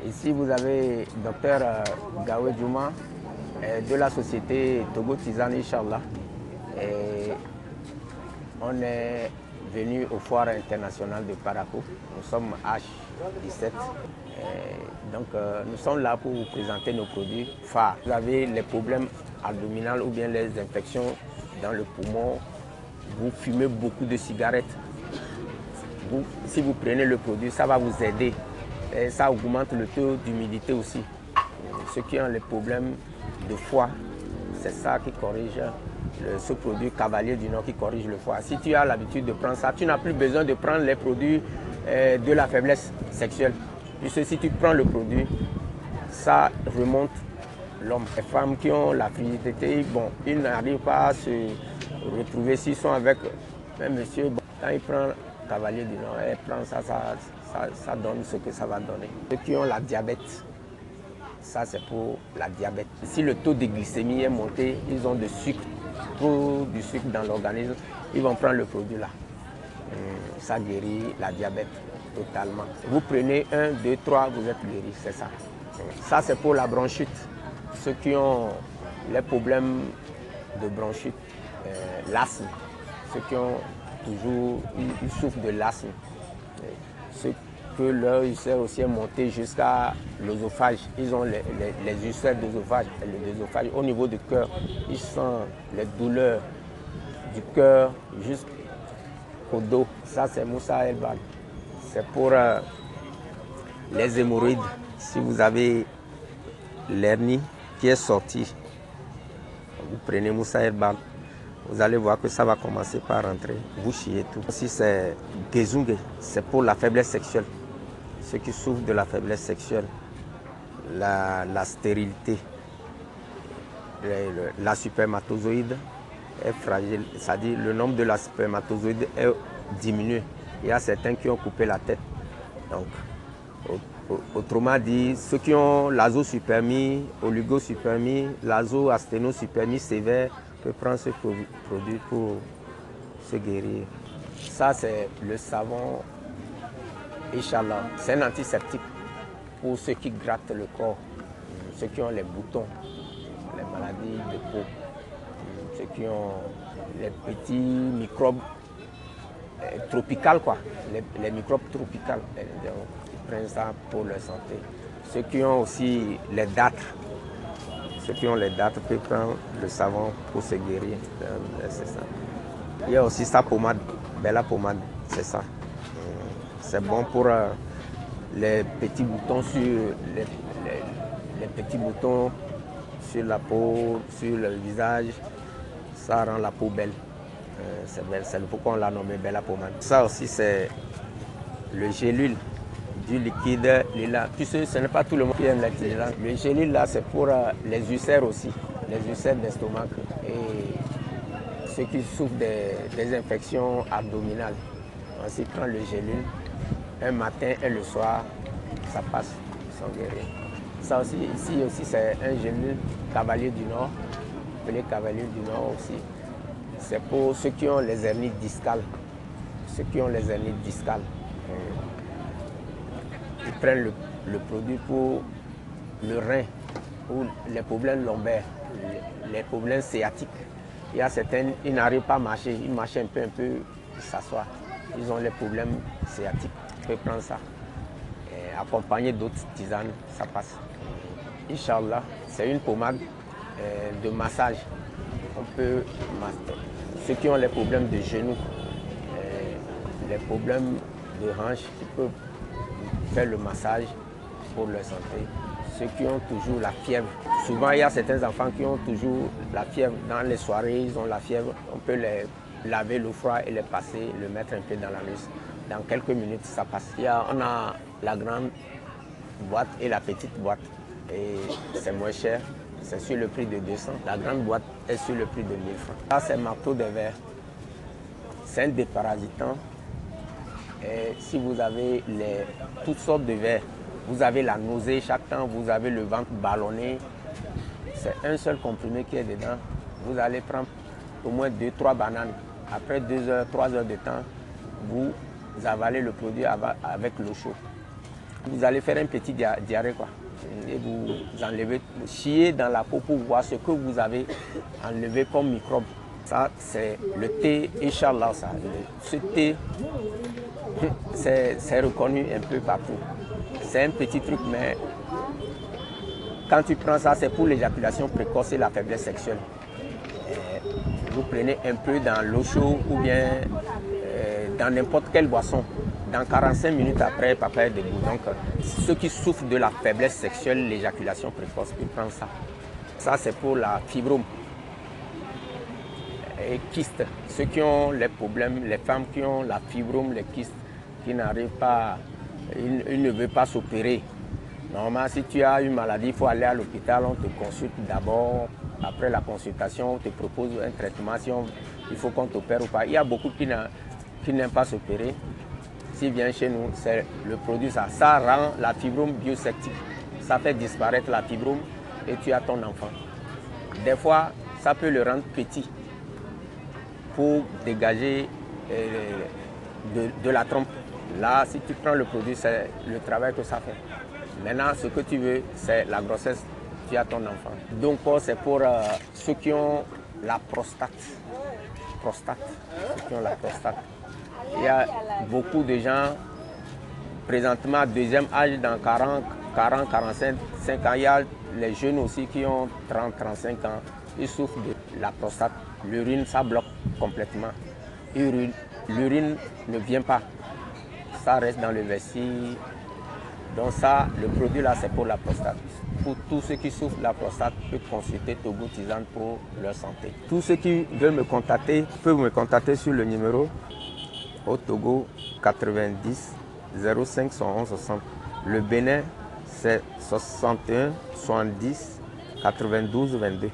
Ici, vous avez Dr Gawé Djouma de la société Togo Tisane, Inch'Allah. On est venu au foire international de Parakou. Nous sommes H17. Nous sommes là pour vous présenter nos produits phares. Vous avez les problèmes abdominaux ou bien les infections dans le poumon. Vous fumez beaucoup de cigarettes. Si vous prenez le produit, ça va vous aider. Et ça augmente le taux d'humidité aussi. Ceux qui ont les problèmes de foie, c'est ça qui corrige ce produit Cavalier du Nord qui corrige le foie. Si tu as l'habitude de prendre ça, tu n'as plus besoin de prendre les produits de la faiblesse sexuelle. Puisque si tu prends le produit, ça remonte l'homme. Les femmes qui ont la frigidité, bon, ils n'arrivent pas à se retrouver s'ils sont avec un monsieur. Bon, quand il prend Cavalier du Nord, elle prend ça, ça donne ce que ça va donner. Ceux qui ont la diabète, ça c'est pour la diabète. Si le taux de glycémie est monté, ils ont trop du sucre dans l'organisme, ils vont prendre le produit là. Ça guérit la diabète totalement. Vous prenez 1, 2, 3, vous êtes guéri, c'est ça. Ça c'est pour la bronchite. Ceux qui ont les problèmes de bronchite, l'asthme, ceux qui ont toujours, ils souffrent de l'asthme. Ceux que leur ulcère aussi est monté jusqu'à l'œsophage, ils ont les ulcères d'œsophage, au niveau du cœur, ils sentent les douleurs du cœur jusqu'au dos. Ça c'est Moussa Herbal. C'est pour les hémorroïdes. Si vous avez l'hernie qui est sortie, vous prenez Moussa Herbal. Vous allez voir que ça va commencer par rentrer, vous chiez tout. Aussi c'est Gezungue, c'est pour la faiblesse sexuelle. Ceux qui souffrent de la faiblesse sexuelle, la stérilité, la spermatozoïde est fragile, c'est-à-dire le nombre de la spermatozoïde est diminué. Il y a certains qui ont coupé la tête. Donc, autrement dit, ceux qui ont l'azoospermie, oligospermie, l'azoasténospermie sévère, peut prendre ce produit pour se guérir. Ça, c'est le savon Inch'Allah. C'est un antiseptique pour ceux qui grattent le corps, ceux qui ont les boutons, les maladies de peau, ceux qui ont les petits microbes tropicaux, quoi. Les microbes tropicaux. Ils prennent ça pour leur santé. Ceux qui ont aussi les dartres. Ceux qui ont les dartres peuvent prendre le savon pour se guérir. C'est ça. Il y a aussi sa pommade, Bella pommade, c'est ça. C'est bon pour les petits boutons sur les petits boutons sur la peau, sur le visage. Ça rend la peau belle. C'est pourquoi on l'a nommé Bella pommade. Ça aussi c'est le gélule du liquide lilas. Puisque ce n'est pas tout le monde qui aime les lilas. Le gélule là, c'est pour les ulcères aussi, les ulcères d'estomac et ceux qui souffrent des infections abdominales. On s'y prend le gélule un matin et le soir, ça passe, ils sont guéris. Ça aussi, ici aussi, c'est un gélule Cavalier du Nord, appelé Cavalier du Nord aussi. C'est pour ceux qui ont les hernies discales. Ceux qui ont les hernies discales. Ils prennent le produit pour le rein ou les problèmes lombaires, les problèmes sciatiques. Il y a certains, ils n'arrivent pas à marcher, ils marchent un peu, ils s'assoient. Ils ont les problèmes sciatiques. Ils peuvent prendre ça. Et accompagné d'autres tisanes, ça passe. Inch'Allah, c'est une pommade de massage. On peut masser. Ceux qui ont les problèmes de genoux, les problèmes de hanches, ils peuvent faire le massage pour leur santé. Ceux qui ont toujours la fièvre. Souvent, il y a certains enfants qui ont toujours la fièvre. Dans les soirées, ils ont la fièvre. On peut les laver l'eau froide et les passer, le mettre un peu dans la nuit. Dans quelques minutes, ça passe. On a la grande boîte et la petite boîte. Et c'est moins cher. C'est sur le prix de 200. La grande boîte est sur le prix de 1000 francs. Ça, c'est marteau de verre. C'est un déparasitant. Et si vous avez toutes sortes de vers, vous avez la nausée chaque temps, vous avez le ventre ballonné, c'est un seul comprimé qui est dedans. Vous allez prendre au moins 2-3 bananes. Après 2 heures, 3 heures de temps, vous avalez le produit avec l'eau chaude. Vous allez faire un petit diarrhée, quoi. Et vous enlevez, vous chiez dans la peau pour voir ce que vous avez enlevé comme microbe. Ça, c'est le thé, Inch'Allah, ça. Ce thé, c'est reconnu un peu partout. C'est un petit truc, mais quand tu prends ça, c'est pour l'éjaculation précoce et la faiblesse sexuelle. Vous prenez un peu dans l'eau chaude ou bien dans n'importe quelle boisson. Dans 45 minutes après, papa est debout. Donc, ceux qui souffrent de la faiblesse sexuelle, l'éjaculation précoce, ils prennent ça. Ça, c'est pour la fibrome. Et kyste. Ceux qui ont les problèmes, les femmes qui ont la fibrome, les kystes, qui n'arrivent pas, ils ne veulent pas s'opérer. Normalement, si tu as une maladie, il faut aller à l'hôpital, on te consulte d'abord. Après la consultation, on te propose un traitement, si il faut qu'on t'opère ou pas. Il y a beaucoup qui n'aiment pas s'opérer. S'ils viennent chez nous, c'est le produit, ça rend la fibrome bioseptique. Ça fait disparaître la fibrome et tu as ton enfant. Des fois, ça peut le rendre petit pour dégager de la trompe. Là, si tu prends le produit, c'est le travail que ça fait. Maintenant, ce que tu veux, c'est la grossesse, tu as ton enfant. Donc, c'est pour ceux qui ont la prostate. Ceux qui ont la prostate. Il y a beaucoup de gens, présentement, deuxième âge, dans 40, 45 ans. Il y a les jeunes aussi qui ont 30, 35 ans. Ils souffrent de la prostate. L'urine, ça bloque complètement. L'urine ne vient pas. Ça reste dans le vessie. Donc ça, le produit là, c'est pour la prostate. Pour tous ceux qui souffrent de la prostate, peuvent consulter Togo Tisane pour leur santé. Tous ceux qui veulent me contacter, peuvent me contacter sur le numéro au Togo 90 05 111 60. Le Bénin, c'est 61 70 92 22.